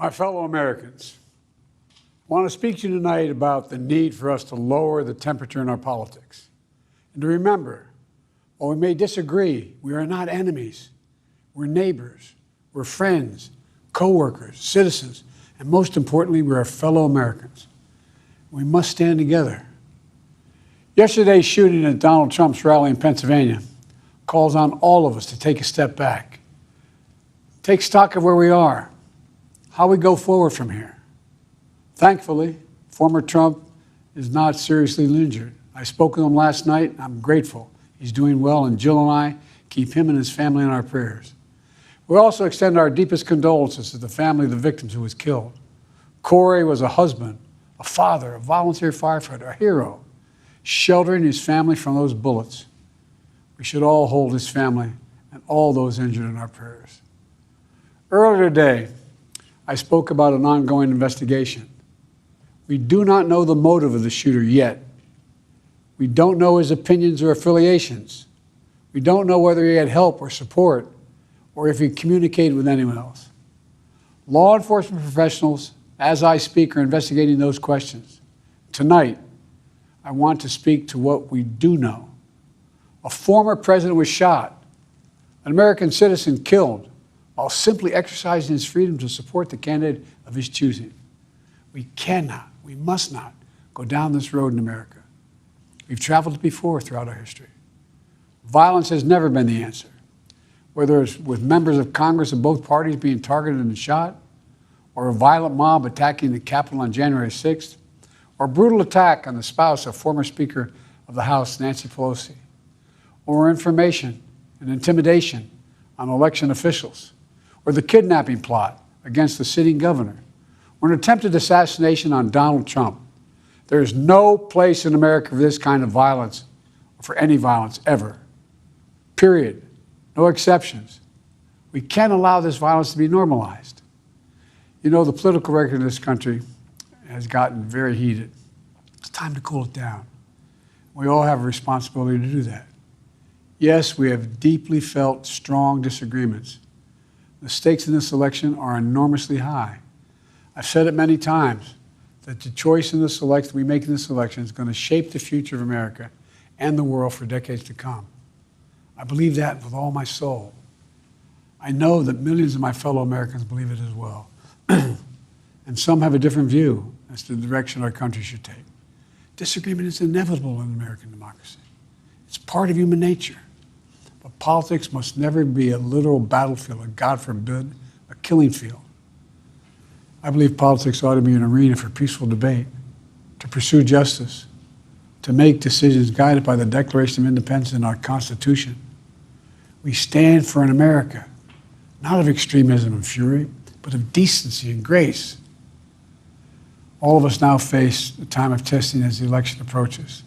My fellow Americans, I want to speak to you tonight about the need for us to lower the temperature in our politics. And to remember, while we may disagree, we are not enemies. We're neighbors, we're friends, co-workers, citizens, and most importantly, we're our fellow Americans. We must stand together. Yesterday's shooting at Donald Trump's rally in Pennsylvania calls on all of us to take a step back, take stock of where we are, how we go forward from here. Thankfully, former Trump is not seriously injured. I spoke with him last night. I'm grateful. He's doing well, and Jill and I keep him and his family in our prayers. We also extend our deepest condolences to the family of the victims who was killed. Corey was a husband, a father, a volunteer firefighter, a hero, sheltering his family from those bullets. We should all hold his family and all those injured in our prayers. Earlier today, I spoke about an ongoing investigation. We do not know the motive of the shooter yet. We don't know his opinions or affiliations. We don't know whether he had help or support or if he communicated with anyone else. Law enforcement professionals, as I speak, are investigating those questions. Tonight, I want to speak to what we do know. A former president was shot, an American citizen killed, while simply exercising his freedom to support the candidate of his choosing. We cannot, we must not go down this road in America. We've traveled it before throughout our history. Violence has never been the answer. Whether it's with members of Congress of both parties being targeted and shot, or a violent mob attacking the Capitol on January 6th, or a brutal attack on the spouse of former Speaker of the House, Nancy Pelosi, or information and intimidation on election officials, or the kidnapping plot against the sitting governor, or an attempted assassination on Donald Trump. There is no place in America for this kind of violence, or for any violence ever. Period. No exceptions. We can't allow this violence to be normalized. You know, the political record in this country has gotten very heated. It's time to cool it down. We all have a responsibility to do that. Yes, we have deeply felt strong disagreements. The stakes in this election are enormously high. I've said it many times that the choice in this election we make in this election is going to shape the future of America and the world for decades to come. I believe that with all my soul. I know that millions of my fellow Americans believe it as well. And some have a different view as to the direction our country should take. Disagreement is inevitable in American democracy. It's part of human nature. But politics must never be a literal battlefield, or God forbid, a killing field. I believe politics ought to be an arena for peaceful debate, to pursue justice, to make decisions guided by the Declaration of Independence and our Constitution. We stand for an America, not of extremism and fury, but of decency and grace. All of us now face a time of testing as the election approaches.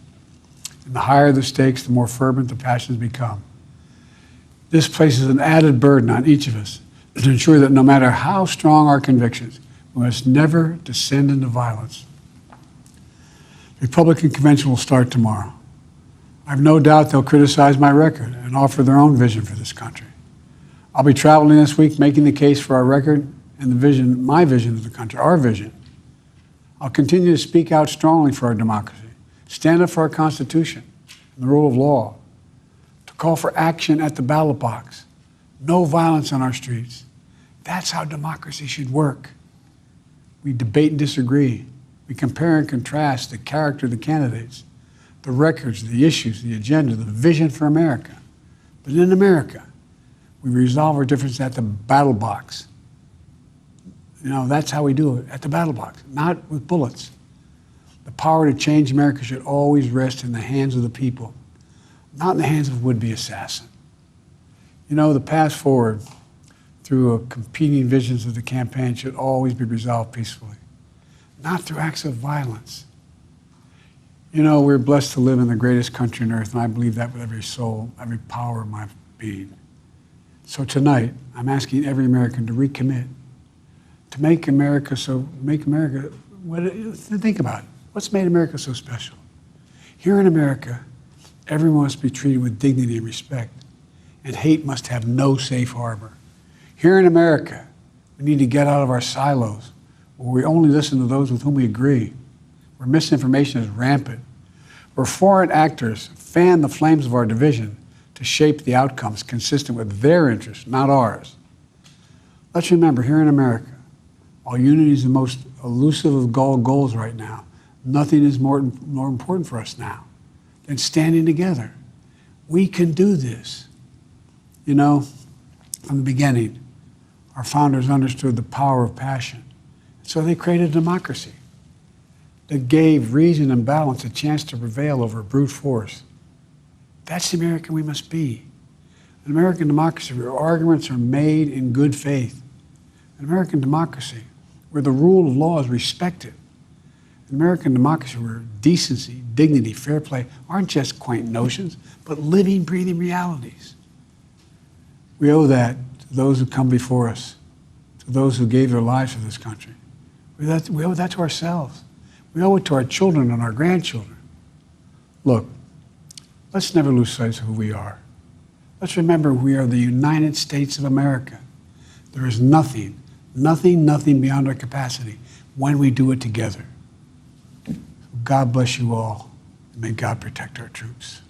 And the higher the stakes, the more fervent the passions become. This places an added burden on each of us to ensure that no matter how strong our convictions, we must never descend into violence. The Republican convention will start tomorrow. I have no doubt they'll criticize my record and offer their own vision for this country. I'll be traveling this week making the case for our record and the vision, my vision of the country, our vision. I'll continue to speak out strongly for our democracy, stand up for our Constitution and the rule of law, to call for action at the ballot box, no violence on our streets. That's how democracy should work. We debate and disagree. We compare and contrast the character of the candidates, the records, the issues, the agenda, the vision for America. But in America, we resolve our differences at the battle box. You know, that's how we do it, at the battle box, not with bullets. The power to change America should always rest in the hands of the people, not in the hands of a would-be assassin. You know, the path forward through competing visions of the campaign should always be resolved peacefully, not through acts of violence. You know, we're blessed to live in the greatest country on earth, and I believe that with every soul, every power of my being. So tonight, I'm asking every American to recommit, to think about it. What's made America so special? Here in America, everyone must be treated with dignity and respect, and hate must have no safe harbor. Here in America, We need to get out of our silos, where we only listen to those with whom we agree, where misinformation is rampant, where foreign actors fan the flames of our division to shape the outcomes consistent with their interests, not ours. Let's remember, here in America, while unity is the most elusive of goals right now, nothing is more important for us now than standing together. We can do this. You know, from the beginning, our founders understood the power of passion. So they created a democracy that gave reason and balance a chance to prevail over brute force. That's the American we must be. An American democracy where arguments are made in good faith. An American democracy where the rule of law is respected. An American democracy where decency, dignity, fair play aren't just quaint notions, but living, breathing realities. We owe that to those who come before us, to those who gave their lives for this country. We owe that to ourselves. We owe it to our children and our grandchildren. Look, let's never lose sight of who we are. Let's remember we are the United States of America. There is nothing beyond our capacity when we do it together. God bless you all, and may God protect our troops.